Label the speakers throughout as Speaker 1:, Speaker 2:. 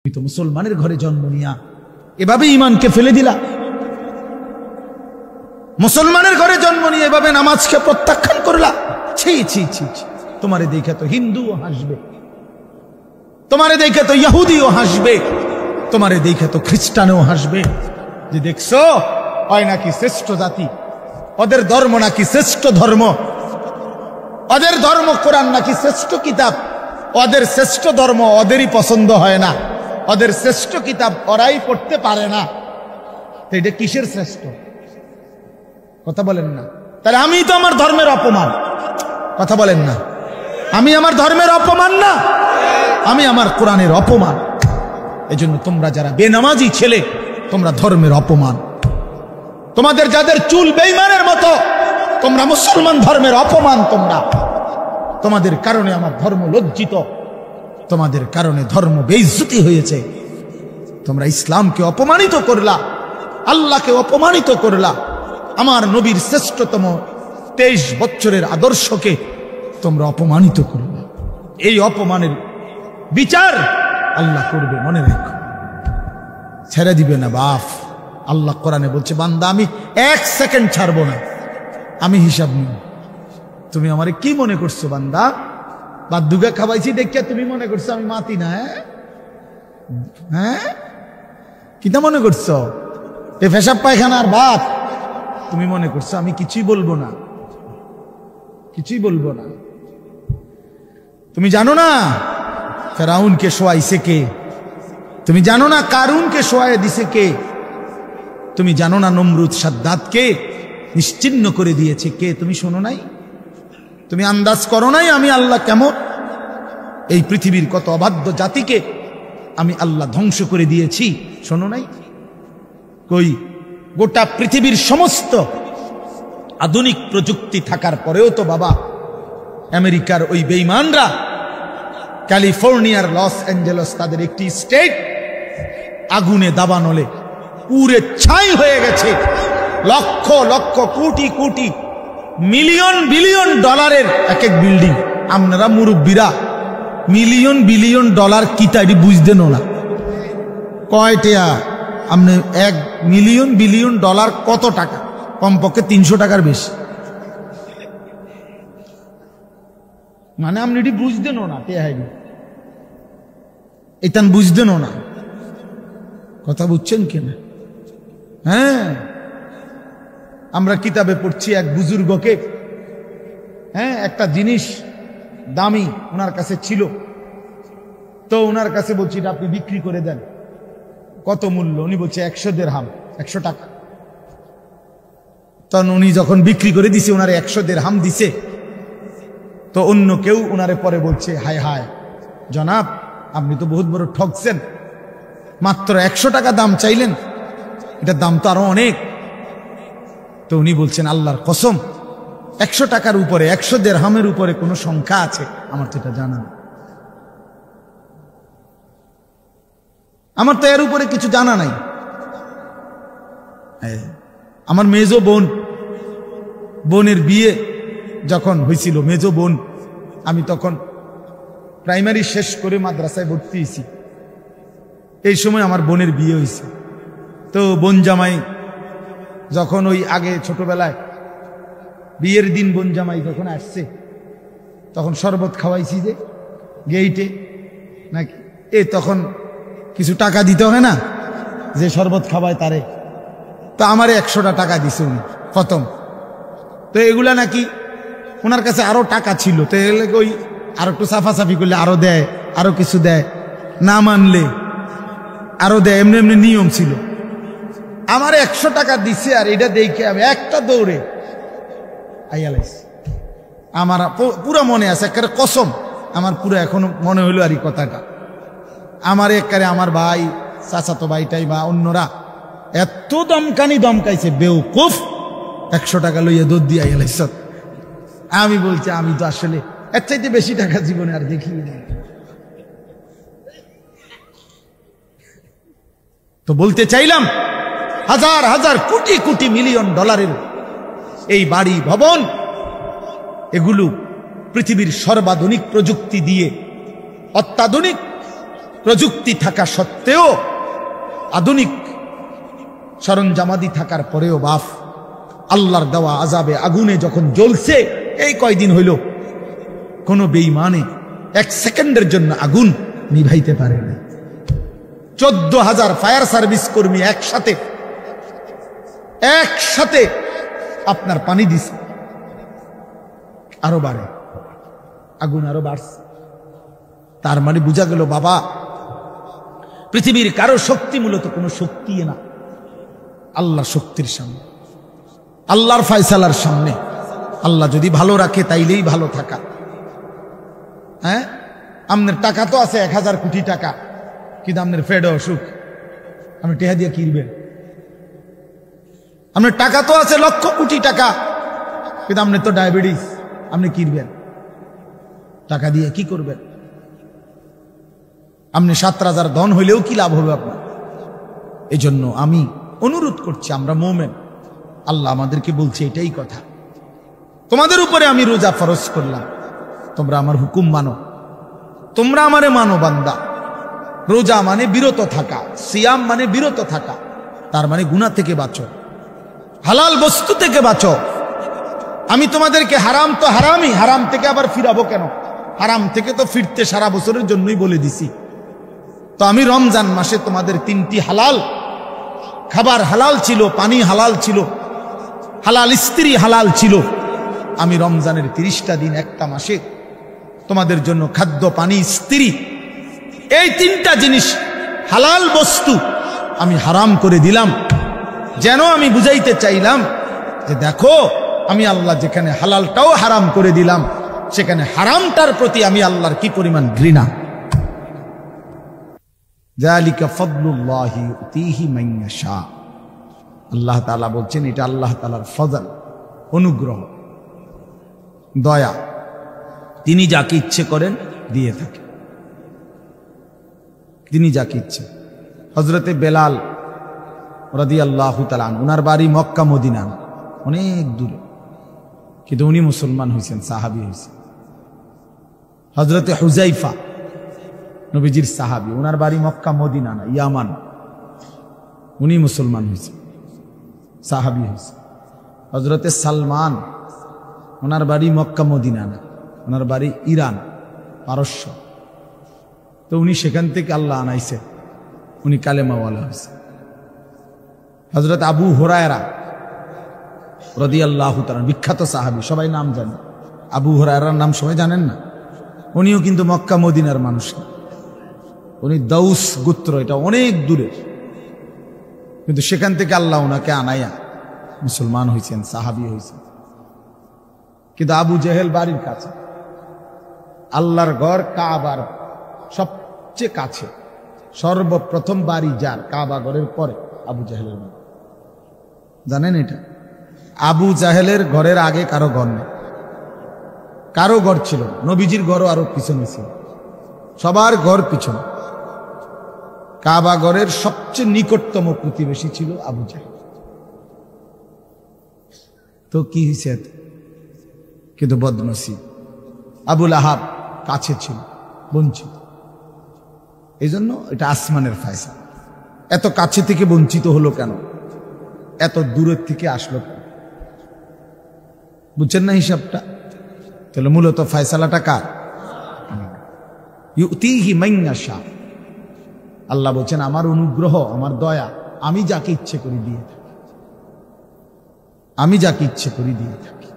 Speaker 1: তুমি তো মুসলমানের ঘরে জন্ম নিয়া এভাবে ঈমানকে ফেলে দিলা। মুসলমানের ঘরে জন্ম নিয়ে এভাবে নামাজকে প্রত্যাখ্যান করলা। ছি ছি ছি ছি। তোমারে দেখে তো হিন্দুও হাসবে, তোমারে দেখে তো ইহুদিও হাসবে, তোমারে দেখে তো খ্রিস্টানও হাসবে যে দেখছো হয় নাকি শ্রেষ্ঠ জাতি, ওদের ধর্ম নাকি শ্রেষ্ঠ ধর্ম, ওদের ধর্ম কোরআন নাকি শ্রেষ্ঠ কিতাব, ওদের শ্রেষ্ঠ ধর্ম ওদেরই পছন্দ হয় না, ওদের শ্রেষ্ঠ কিতাব ওরাই পড়তে পারে না। তো এটা কিসের শ্রেষ্ঠ? কথা বলেন না। তাহলে আমি তো আমার ধর্মের অপমান। কথা বলেন না। আমি আমার ধর্মের অপমান না, আমি আমার কোরআনের অপমান। এজন্য তোমরা যারা বেনামাজি ছেলে তোমরা ধর্মের অপমান। তোমাদের যাদের চুল বেঈমানের মতো তোমরা মুসলমান ধর্মের অপমান। তোমরা, তোমাদের কারণে আমার ধর্ম লজ্জিত, তোমাদের কারণে ধর্ম বেইজ্জতি হয়েছে। তোমরা ইসলামকে অপমানিত করলা, আল্লাহকে অপমানিত করলা, আমার নবীর শ্রেষ্ঠতম 23 বছরের আদর্শকে তোমরা অপমানিত করলা। এই অপমানের বিচার আল্লাহ করবে, মনে রাখো। ছেড়ে দিবে না বাপ। আল্লাহ কোরআনে বলছে বান্দা আমি 1 সেকেন্ড ছাড়বো না, আমি হিসাব নিব। তুমি আমারে কি মনে করছো বান্দা? বাদুগা খাওয়াইছি দেখিয়া তুমি মনে করছো আমি মাতি না? হ্যাঁ, কিটা মনে করছো? এ পেশাব পায়খানার ভাত তুমি মনে করছো আমি কিছুই বলবো না, কিছুই বলবো না। তুমি জানো না ফেরাউনকে শোয়াইছে কে? তুমি জানো না কারুনকে শোয়াই দিছে কে? তুমি জানো না নমরুদ সাদ্দাতকে নিশ্চিহ্ন করে দিয়েছে কে? তুমি শোনো নাই? তুমি আন্দাজ করো নাই আমি আল্লাহ কেমন? এই পৃথিবীর কত অবাধ্য জাতিকে আমি আল্লাহ ধ্বংস করে দিয়েছি, শোনো নাই? কই, গোটা পৃথিবীর সমস্ত আধুনিক প্রযুক্তি থাকার পরেও তো বাবা আমেরিকার ওই বেঈমানরা ক্যালিফোর্নিয়ার লস অ্যাঞ্জেলস তাদের একটি স্টেট আগুনে দাবানলে পুরে ছাই হয়ে গেছে। লক্ষ লক্ষ কোটি কোটি মিলিয়ন বিলিয়ন ডলারের এক এক বিল্ডিং। আপনারা মুরব্বীরা মিলিয়ন বিলিয়ন ডলার কি তাই বুঝতেন না? কয়টা আপনি 1 মিলিয়ন বিলিয়ন ডলার কত টাকা? কমপক্ষে 300 টাকার বেশি। মানে আপনি এটি বুঝতেন না, এটা বুঝতেন না। কথা বুঝছেন কিনা? হ্যাঁ, আমরা কিতাবে পড়ছি এক বুজুর্গকে, হ্যাঁ, একটা জিনিস দামি ওনার কাছে ছিল, তো ওনার কাছে বলছি আপনি বিক্রি করে দেন। কত মূল্য? উনি বলছে 100 দিরহাম, 100 টাকা। তখন উনি যখন বিক্রি করে দিছে, ওনারে 100 দিরহাম দিছে, তো অন্য কেউ ওনারে পরে বলছে হায় হায় জনাব আপনি তো বহুত বড় ঠকছেন, মাত্র 100 টাকা দাম চাইলেন, এটার দাম তো আরো অনেক। তো উনি বলছেন আল্লাহর কসম 100 টাকার উপরে 100 দিরহামের উপরে কোনো সংখ্যা আছে? আমার তো এটা জানা না, আমার তো এর উপরে কিছু জানা নাই। আমার মেজো বোনের বিয়ে যখন হয়েছিল, মেজো বোন, আমি তখন প্রাইমারি শেষ করে মাদ্রাসায় ভর্তি হয়েছি, এই সময় আমার বোনের বিয়ে হয়েছে। তো বোন জামাই যখন ওই আগে ছোটবেলায় বিয়ের দিন বোন জামাই যখন আসছে, তখন শরবত খাওয়াইছি যে গেইটে নাকি, তখন কিছু টাকা দিতে হয় না যে শরবত খাওয়ায় তারে, তো আমারে 100টা টাকা দিছে উনি খতম। তো এগুলা নাকি ওনার কাছে আরো টাকা ছিল, তো ওই আরো একটু সাফাসাফি করলে আরো দেয়, আরো কিছু দেয়, না মানলে আরো দেয়, এমনি এমনি নিয়ম ছিল। আমার 100 টাকা দিছে, আর এটা দেখে আমি একটা দৌড়ে আইয়ালাইছি। আমার পুরো মনে আছে, একেবারে কসম, আমার পুরো এখনো মনে হইলো আর এই কথাটা। আমার একেবারে আমার ভাই, চাচাতো ভাইটাই বা অন্যরা এত দমকাইছে, বেউকুফ 100 টাকা লইয়া দৌড় দিয়ে আইয়ালাইছ। আমি বলছি আমি তো আসলে এর চাইতে বেশি টাকা জীবনে আর দেখি না। তো বলতে চাইলাম হাজার হাজার কোটি কোটি মিলিয়ন ডলারের এই বাড়ি ভবন, এগুলো পৃথিবীর সর্বাধুনিক প্রযুক্তি দিয়ে, অত্যাধুনিক প্রযুক্তি থাকা সত্ত্বেও, আধুনিক সরঞ্জামাদি থাকার পরেও বাপ আল্লাহর দেওয়া আযাবে আগুনে যখন জ্বলছে, এই কয়দিন হইল কোনো বেঈমানে 1 সেকেন্ডের জন্য আগুন নিভাইতে পারে না। 14,000 ফায়ার সার্ভিস কর্মী একসাথে আপনার পানি দিছে, আরো বাড়ে, আগুন আরো বাড়ছে। তার মানে বোঝা গেল বাবা, পৃথিবীর কারো শক্তি মূলত কোনো শক্তি না, আল্লাহ শক্তির সামনে, আল্লাহর ফয়সালার সামনে। আল্লাহ যদি ভালো রাখে তাইলেই ভালো থাকা। হ্যাঁ, আপনার টাকা তো আছে 1000 কোটি টাকা, কিন্তু আপনার ফেড অসুখ, আপনি টেহা দিয়ে কিনবেন। আপনার টাকা তো আছে লক্ষ কোটি টাকা, কিন্তু আপনার তো ডায়াবেটিস, আপনি কিনবেন টাকা দিয়ে কি করবেন? আপনি 7,000 ধন হইলেও কি লাভ হবে আপনার? এই জন্য আমি অনুরোধ করছি, আমরা মোমেন, আল্লাহ আমাদেরকে বলছে এটাই কথা, তোমাদের উপরে আমি রোজা ফরজ করলাম, তোমরা আমার হুকুম মানো, তোমরা আমারে মানো বান্দা। রোজা মানে বিরত থাকা, সিয়াম মানে বিরত থাকা, তার মানে গুনাহ থেকে বাঁচো, হালাল বস্তু থেকে বাঁচো। আমি তোমাদেরকে হারাম তো হারামই, হারাম থেকে আবার ফিরাবো কেন? হারাম থেকে তো ফিরতে সারা বছরের জন্যই বলে দিছি। তো আমি রমজান মাসে তোমাদের 3টি হালাল খাবার হালাল ছিল, পানি হালাল ছিল, হালাল স্ত্রী হালাল ছিল। আমি রমজানের 30টা দিন, একটা মাসে তোমাদের জন্য খাদ্য, পানি, স্ত্রী, এই 3টা জিনিস হালাল বস্তু আমি হারাম করে দিলাম। যেন আমি বুঝাইতে চাইলাম যে দেখো, আমি আল্লাহ যেখানে হালালটাও হারাম করে দিলাম, সেখানে হারামটার প্রতি আমি আল্লাহর কি পরিমাণ ঘৃণা। যালিকা ফাদলুল্লাহি ইউতিহি মান ইয়াশা। আল্লাহ তাআলা বলছেন এটা আল্লাহ তাআলার ফজল, অনুগ্রহ, দয়া। তিনি যাকে ইচ্ছে করেন দিয়ে থাকেন, তিনি যাকে ইচ্ছে। হযরতে বেলাল রাদিয়াল্লাহু তাআলা আনহু, ওনার বাড়ি মক্কা মদিনা, অনেক দূরে, কিন্তু উনি মুসলমান হয়েছেন, সাহাবী হয়েছেন। হযরতে হুযাইফা নবীজির সাহাবী, ওনার বাড়ি মক্কা মদিনা না, ইয়ামান, উনি মুসলমান হয়েছেন, সাহাবী হয়েছেন। হযরতে সালমান, ওনার বাড়ি মক্কা মদিনা না, ওনার বাড়ি ইরান, পারস্য। তো উনি সেখান থেকে আল্লাহ আনাইছে, উনি কালেমাওয়ালা হয়েছে। হযরত আবু হুরায়রা রাদিয়াল্লাহু তাআলা, বিখ্যাত সাহাবী, সবাই নাম জানে। আবু হুরায়রার নাম সবাই জানেন না? উনিও কিন্তু মক্কা মদিনার মানুষ না, উনি দাউস গোত্র, এটা অনেক দূরে, কিন্তু সেখান থেকে আল্লাহ ওনাকে আনাইয়া মুসলমান হয়েছেন, সাহাবী হয়েছেন। কিন্তু আবু জেহেল বাড়ির কাছে, আল্লাহর ঘর কাবার সবচেয়ে কাছে, সর্বপ্রথম বাড়ি যার কাবা ঘরের পরে আবু জাহেলের বাড়ি। জানেন এটা? আবু জাহেলের ঘরের আগে কারো ঘর নেই, কারো ঘর ছিল, নবীজির ঘরও আরো পিছনে ছিল, সবার ঘর পিছনে। কাবা ঘরের সবচেয়ে নিকটতম প্রতিবেশী ছিল আবু জাহেল। তো কি হয়েছে? কিন্তু বদনসিব, আবুল আহাব কাছে ছিল, বঞ্চিত। এই জন্য এটা আসমানের ফয়সালা। এত কাছে থেকে বঞ্চিত হলো কেন? এত দূরের থেকে আসলো কেন? বুঝছেন না হিসাবটা? তাহলে মূলত ফয়সালাটা কার? ইউতিহি মান ইয়াশা। আল্লাহ বলছেন আমার অনুগ্রহ, আমার দয়া, আমি যাকে ইচ্ছে করি দিয়ে থাকি, আমি যাকে ইচ্ছে করি দিয়ে থাকি।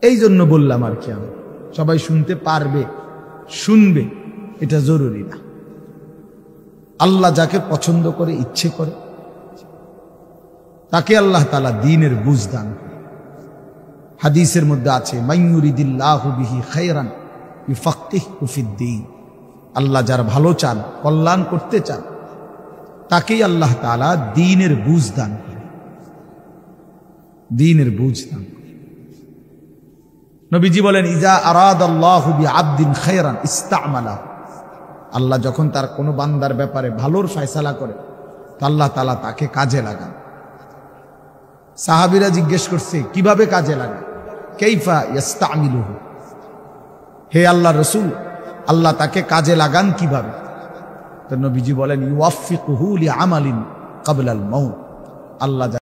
Speaker 1: এই জন্য বললাম আর কি, আমি সবাই শুনতে পারবে, শুনবে, এটা জরুরি না। আল্লাহ যাকে পছন্দ করে, ইচ্ছে করে, তাকে আল্লাহ তাআলা দ্বীনের বুঝ দান করে। হাদিসের মধ্যে আছে, মান ইউরিদিল্লাহু বিহি খায়রান ইউফাক্কিহু ফিদ্দীন। আল্লাহ যার ভালো চান, কল্যাণ করতে চান, তাকেই আল্লাহ তাআলা দ্বীনের বুঝ দান করে, দ্বীনের বুঝ দান করে। নবীজি বলেন, ইজা আরাদাল্লাহু বিআবদিন খায়রান ইস্তা'মালাহু। আল্লাহ যখন তার কোনো বান্দার ব্যাপারে ভালোর ফয়সালা করে, তো আল্লাহ তাআলা তাকে কাজে লাগান। সাহাবীরা জিজ্ঞেস করছে, কিভাবে কাজে লাগান? কাইফা ইস্তা'মিলুহু। হে আল্লাহর রাসূল, আল্লাহ তাকে কাজে লাগান কিভাবে? তো নবীজি বলেন ইউয়াফিকুহু লিআমালিন ক্বাবলাল মাউত, আল্লাহ